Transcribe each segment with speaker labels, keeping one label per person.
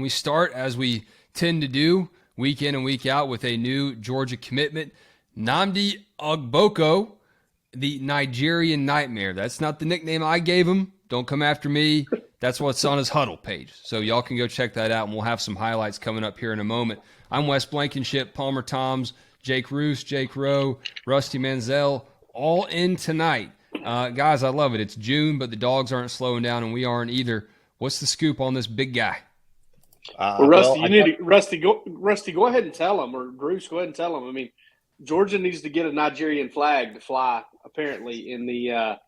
Speaker 1: We start, as we tend to do, week in and week out, with a new Georgia commitment. Nnamdi Ogboko, the Nigerian Nightmare. That's not the nickname I gave him. Don't come after me. That's what's on his huddle page. So y'all can go check that out, and we'll have some highlights coming up here in a moment. I'm Wes Blankenship, Palmer Toms, Jake Roos, Jake Rowe, Rusty Manziel, all in tonight. Guys, I love it. It's June, but the Dogs aren't slowing down, and we aren't either. What's the scoop on this big guy?
Speaker 2: Well, Rusty, Rusty, go ahead and tell him, or Bruce, go ahead and tell him. I mean, Georgia needs to get a Nigerian flag to fly, apparently, in the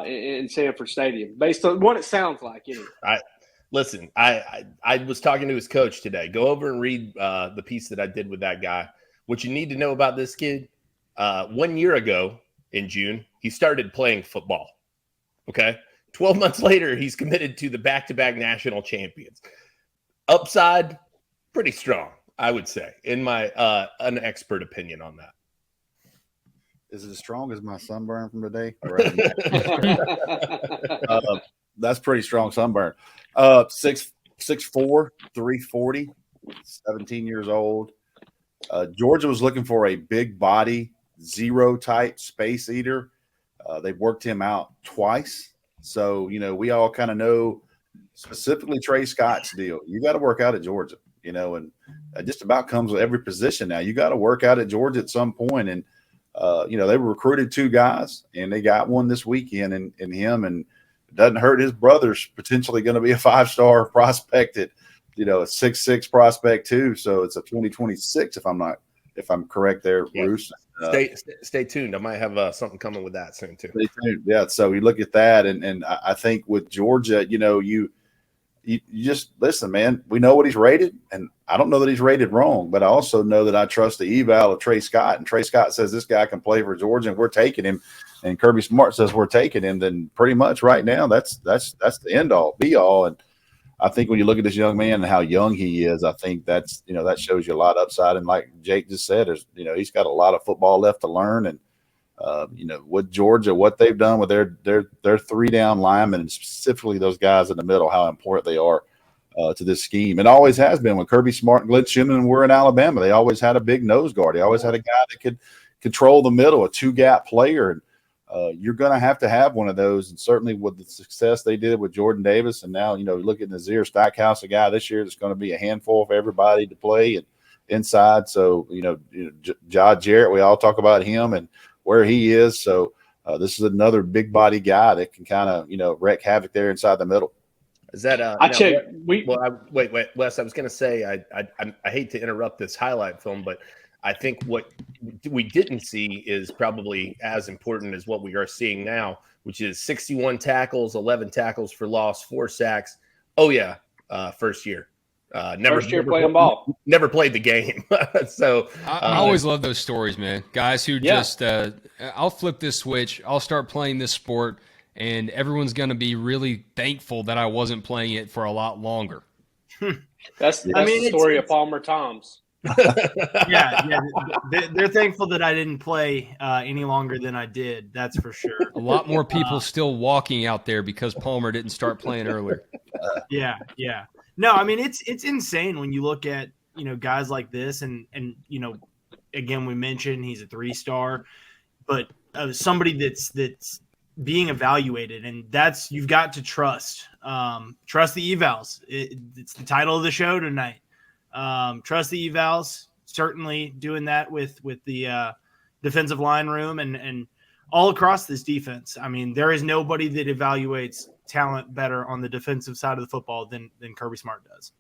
Speaker 2: in Sanford Stadium, based on what it sounds like. Anyway.
Speaker 3: Listen, I was talking to his coach today. Go over and read the piece that I did with that guy. What you need to know about this kid, 1 year ago in June, he started playing football. Okay? 12 months later, he's committed to the back-to-back national champions. Upside, pretty strong, I would say, in my unexpert opinion on that.
Speaker 4: Is it as strong as my sunburn from today? That's pretty strong sunburn. 6'4", 340, 17 years old. Georgia was looking for a big body, zero-type space eater. They worked him out twice. So, we all kind of know specifically Trey Scott's deal. You got to work out at Georgia, and it just about comes with every position now. You got to work out at Georgia at some point. And, they recruited 2 guys, and they got one this weekend in him. And it doesn't hurt his brother's potentially going to be a 5-star prospect at, a 6'6" prospect too. So it's a 2026 if I'm correct there, yeah. Bruce.
Speaker 3: Stay tuned. I might have something coming with that soon too.
Speaker 4: Stay tuned. Yeah. So we look at that, and I think with Georgia, you just listen, man. We know what he's rated, and I don't know that he's rated wrong, but I also know that I trust the eval of Trey Scott, and Trey Scott says this guy can play for Georgia, and we're taking him. And Kirby Smart says we're taking him. Then pretty much right now, that's the end all be all. And I think when you look at this young man and how young he is, I think that's that shows you a lot of upside. And like Jake just said, there's he's got a lot of football left to learn. And with Georgia, what they've done with their 3-down linemen, and specifically those guys in the middle, how important they are to this scheme. It always has been. When Kirby Smart and Glenn Schimmon were in Alabama, they always had a big nose guard. They always had a guy that could control the middle, a 2-gap player. And you're going to have one of those. And certainly with the success they did with Jordan Davis, and now look at Nazir Stackhouse, a guy this year that's going to be a handful for everybody to play and inside. So John Jarrett, we all talk about him and where he is. So this is another big body guy that can kind of wreak havoc there inside the middle.
Speaker 3: Is that wait, Wes, I was going to say I hate to interrupt this highlight film, but I think what we didn't see is probably as important as what we are seeing now, which is 61 tackles, 11 tackles for loss, 4 sacks. Oh yeah, first year.
Speaker 2: First year playing ball.
Speaker 3: Never played the game. So
Speaker 1: I always love those stories, man. Guys who just I'll flip this switch, I'll start playing this sport, and everyone's going to be really thankful that I wasn't playing it for a lot longer.
Speaker 2: That's the story of Palmer Toms.
Speaker 5: yeah. They're thankful that I didn't play any longer than I did. That's for sure.
Speaker 1: A lot more people still walking out there because Palmer didn't start playing earlier.
Speaker 5: Yeah. No, I mean it's insane when you look at guys like this, and again we mentioned he's a 3-star, but somebody that's being evaluated, and that's you've got to trust the evals. It's the title of the show tonight. Trust the evals, certainly doing that with the defensive line room and all across this defense. I mean, there is nobody that evaluates talent better on the defensive side of the football than Kirby Smart does.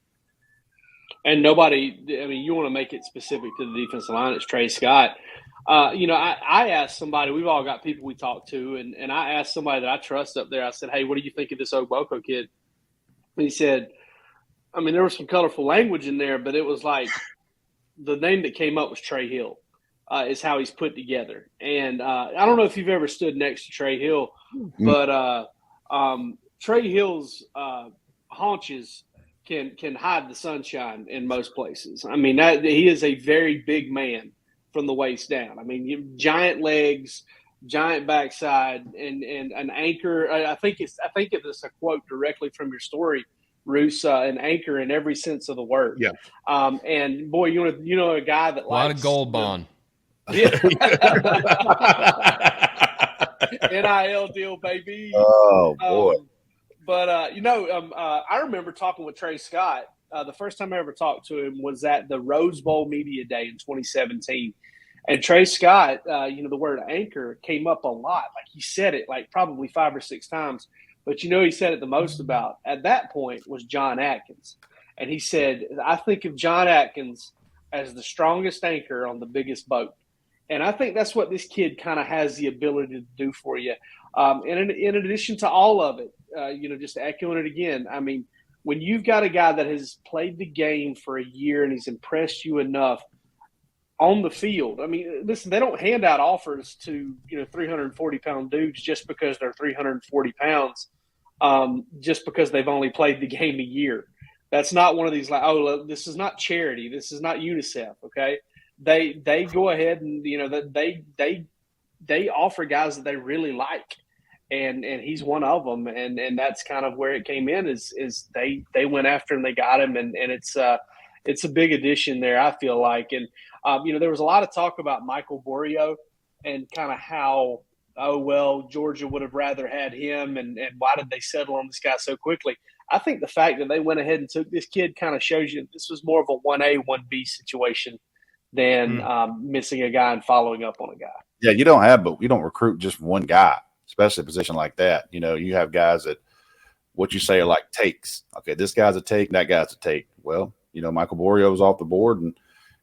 Speaker 2: And nobody, I mean, you want to make it specific to the defensive line. It's Trey Scott. I asked somebody, we've all got people we talk to, and I asked somebody that I trust up there, I said, hey, what do you think of this Ogboko kid? And he said, I mean, there was some colorful language in there, but it was like the name that came up was Trey Hill, is how he's put together. And I don't know if you've ever stood next to Trey Hill, but Trey Hill's haunches can hide the sunshine in most places. I mean, he is a very big man from the waist down. I mean, giant legs, giant backside, and an anchor. I think it's a quote directly from your story. Roos, an anchor in every sense of the word.
Speaker 3: Yeah.
Speaker 2: And boy, you know a guy that
Speaker 1: A lot
Speaker 2: likes
Speaker 1: of gold bond.
Speaker 2: Yeah. NIL deal, baby.
Speaker 4: Oh boy.
Speaker 2: I remember talking with Trey Scott. The first time I ever talked to him was at the Rose Bowl Media Day in 2017. And Trey Scott, the word anchor came up a lot. Like he said it like probably 5 or 6 times. But he said it the most about at that point was John Atkins. And he said, I think of John Atkins as the strongest anchor on the biggest boat. And I think that's what this kid kind of has the ability to do for you. And in addition to all of it, just echoing it again, I mean, when you've got a guy that has played the game for a year and he's impressed you enough on the field, I mean, listen, they don't hand out offers to, 340-pound dudes just because they're 340 pounds, just because they've only played the game a year. That's not one of these this is not charity. This is not UNICEF, okay? They go ahead and they offer guys that they really like, and he's one of them, and that's kind of where it came in is they went after him, they got him, and it's a big addition there, I feel like. And there was a lot of talk about Michael Borio and kind of how Georgia would have rather had him, and why did they settle on this guy so quickly? I think the fact that they went ahead and took this kid kind of shows you this was more of a 1A 1B situation than missing a guy and following up on a guy.
Speaker 4: Yeah, you don't recruit just one guy, especially a position like that. You have guys that what you say are like takes. Okay, this guy's a take, that guy's a take. Well, Michael Borio was off the board, and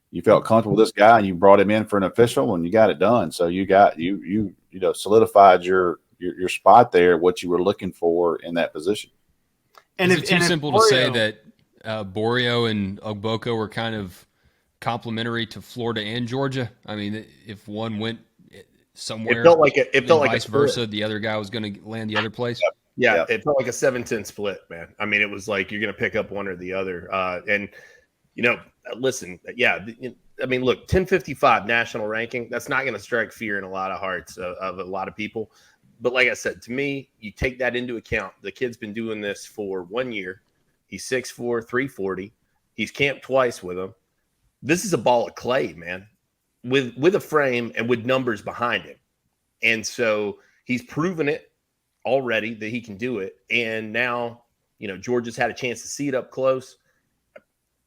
Speaker 4: you felt comfortable with this guy, and you brought him in for an official, and you got it done. So you got you solidified your spot there, what you were looking for in that position.
Speaker 1: And it's too simple to say that Borio and Ogboko were kind of complimentary to Florida and Georgia? I mean, if one went somewhere,
Speaker 3: it felt like
Speaker 1: vice versa, the other guy was going to land the other place.
Speaker 3: Yeah, it felt like a 7-10 split, man. I mean, it was like you're going to pick up one or the other. Listen, I mean, look, 1055 national ranking, that's not going to strike fear in a lot of hearts of a lot of people. But like I said, to me, you take that into account. The kid's been doing this for 1 year. He's 6'4", 340. He's camped twice with him. This is a ball of clay, man, with a frame and with numbers behind him. And so he's proven it already that he can do it. And now, Georgia's had a chance to see it up close.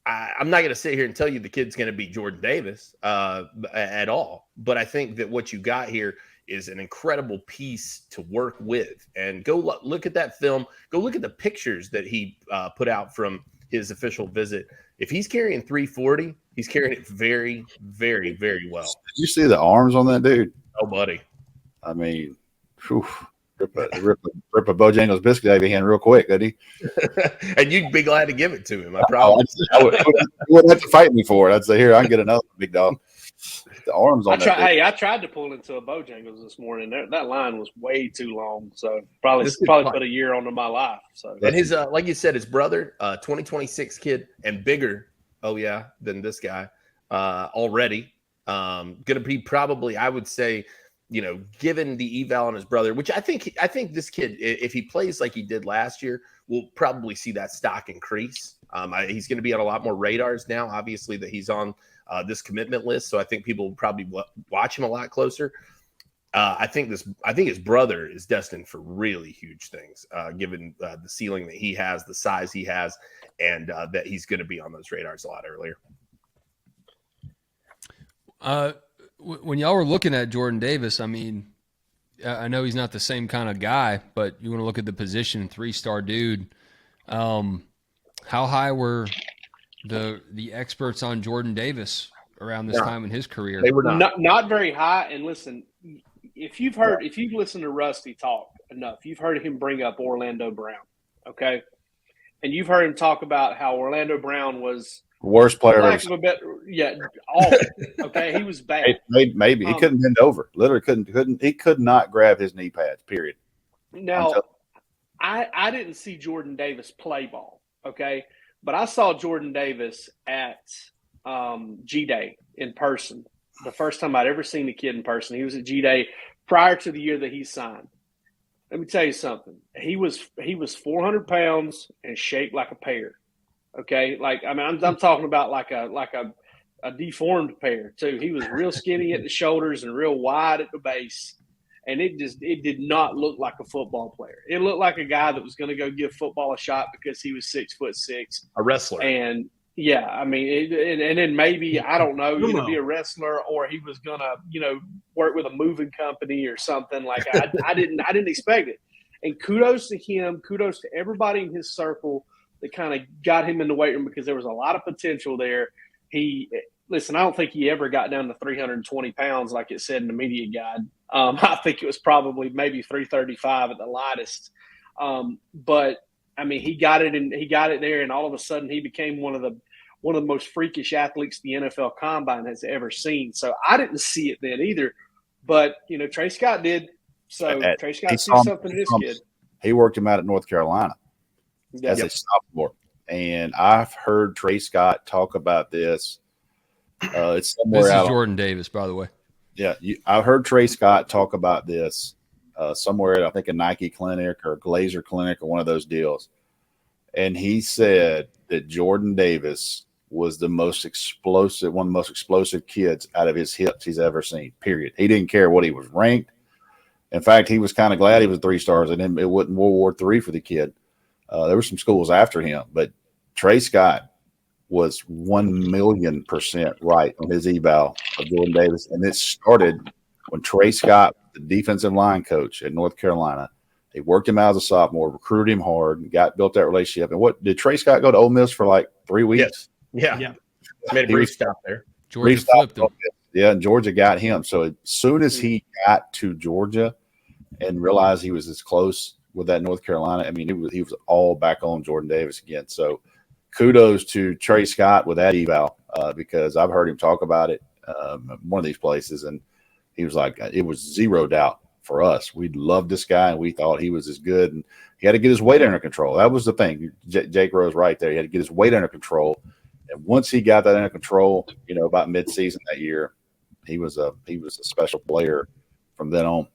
Speaker 3: I'm not going to sit here and tell you the kid's going to be Jordan Davis at all. But I think that what you got here is an incredible piece to work with. And go look at that film. Go look at the pictures that he put out from his official visit. If he's carrying 340, he's carrying it very, very, very well.
Speaker 4: Did you see the arms on that dude?
Speaker 3: Oh, buddy.
Speaker 4: I mean, rip a Bojangles biscuit out of your hand real quick, did he?
Speaker 3: And you'd be glad to give it to him, I promise.
Speaker 4: You wouldn't have to fight me for it. I'd say, here, I can get another big dog. The arms on that.
Speaker 2: I tried to pull into a Bojangles this morning. That line was way too long, so probably put a year onto my life. So,
Speaker 3: and his like you said, his brother, 2026 kid, and bigger. Oh yeah, than this guy already. Going to be probably, I would say, given the eval on his brother, which I think this kid, if he plays like he did last year, we'll probably see that stock increase. He's going to be on a lot more radars now, obviously, that he's on this commitment list. So I think people will probably watch him a lot closer. I think his brother is destined for really huge things, given the ceiling that he has, the size he has, and that he's going to be on those radars a lot earlier.
Speaker 1: When y'all were looking at Jordan Davis, I mean, I know he's not the same kind of guy, but you want to look at the position, 3-star dude. How high were the experts on Jordan Davis around this time in his career?
Speaker 3: They were
Speaker 2: not very high. And listen, if you've listened to Rusty talk enough, you've heard him bring up Orlando Brown, okay? And you've heard him talk about how Orlando Brown was
Speaker 4: worst player.
Speaker 2: Awful. Okay, he was bad.
Speaker 4: Maybe he couldn't bend over. Literally couldn't. He could not grab his knee pads. Period.
Speaker 2: Now, I didn't see Jordan Davis play ball. Okay, but I saw Jordan Davis at G-Day in person. The first time I'd ever seen the kid in person. He was at G-Day prior to the year that he signed. Let me tell you something. He was 400 pounds and shaped like a pear. Okay, like I mean, I'm talking about like a deformed pear too. He was real skinny at the shoulders and real wide at the base, and it did not look like a football player. It looked like a guy that was going to go give football a shot because he was 6'6",
Speaker 3: a wrestler.
Speaker 2: And yeah, I mean, and then maybe I don't know, be a wrestler, or he was gonna work with a moving company or something. Like I didn't expect it. And kudos to him, kudos to everybody in his circle that kind of got him in the weight room because there was a lot of potential there. Listen, I don't think he ever got down to 320 pounds like it said in the media guide. I think it was probably maybe 335 at the lightest. But I mean, he got it there, and all of a sudden he became one of the most freakish athletes the NFL Combine has ever seen. So I didn't see it then either, but Trey Scott did. So Trey Scott sees something in this kid.
Speaker 4: He worked him out at North Carolina as a sophomore, and I've heard Trey Scott talk about this. It's somewhere
Speaker 1: this is
Speaker 4: out
Speaker 1: Jordan Davis, by the way.
Speaker 4: Yeah, I've heard Trey Scott talk about this somewhere at, I think, a Nike clinic or a Glazer clinic or one of those deals. And he said that Jordan Davis was one of the most explosive kids out of his hips he's ever seen, period. He didn't care what he was ranked. In fact, he was kind of glad he was 3 stars, and it wasn't World War III for the kid. There were some schools after him, but Trey Scott was 1,000,000% right on his eval of Jordan Davis. And it started when Trey Scott, the defensive line coach at North Carolina, they worked him out as a sophomore, recruited him hard, and built that relationship. And what did Trey Scott go to Ole Miss for like 3 weeks?
Speaker 3: Yes. Yeah. Made a brief stop there.
Speaker 1: Georgia flipped him.
Speaker 4: Yeah, and Georgia got him. So as soon as he got to Georgia and realized he was as close with that North Carolina, I mean, he was all back on Jordan Davis again. So kudos to Trey Scott with that eval because I've heard him talk about it one of these places, and he was like, it was zero doubt for us. We loved this guy, and we thought he was as good, and he had to get his weight under control. That was the thing. Jake Rose right there. He had to get his weight under control, and once he got that under control, about midseason that year, he was a special player from then on.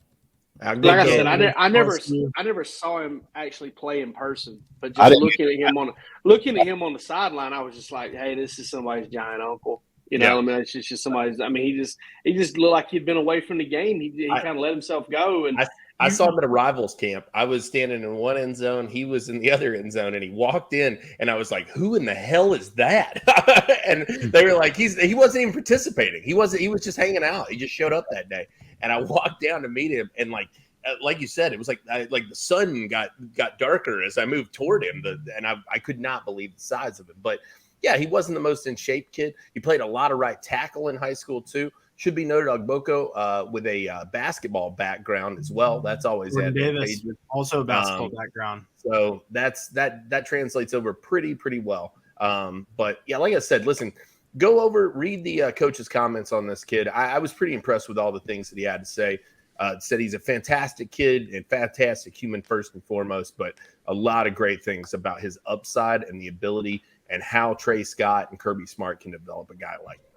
Speaker 2: Like I said, I never saw him actually play in person, but just looking at him on the sideline, I was just like, hey, this is somebody's giant uncle. I mean, it's just somebody's. I mean, he just looked like he'd been away from the game. He kind of let himself go. And
Speaker 3: I saw him at a rivals camp. I was standing in one end zone, he was in the other end zone, and he walked in, and I was like, "Who in the hell is that?" And they were like, "He wasn't even participating. He was just hanging out. He just showed up that day." And I walked down to meet him, and like you said, it was like the sun got darker as I moved toward him, and I could not believe the size of him. But yeah, he wasn't the most in shape kid. He played a lot of right tackle in high school too. Should be noted, Ogboko with a basketball background as well. That's always
Speaker 5: Davis, also a basketball background.
Speaker 3: So that translates over pretty well. But yeah, like I said, listen, go over, read the coach's comments on this kid. I was pretty impressed with all the things that he had to say. Said he's a fantastic kid and fantastic human first and foremost, but a lot of great things about his upside and the ability and how Trey Scott and Kirby Smart can develop a guy like that.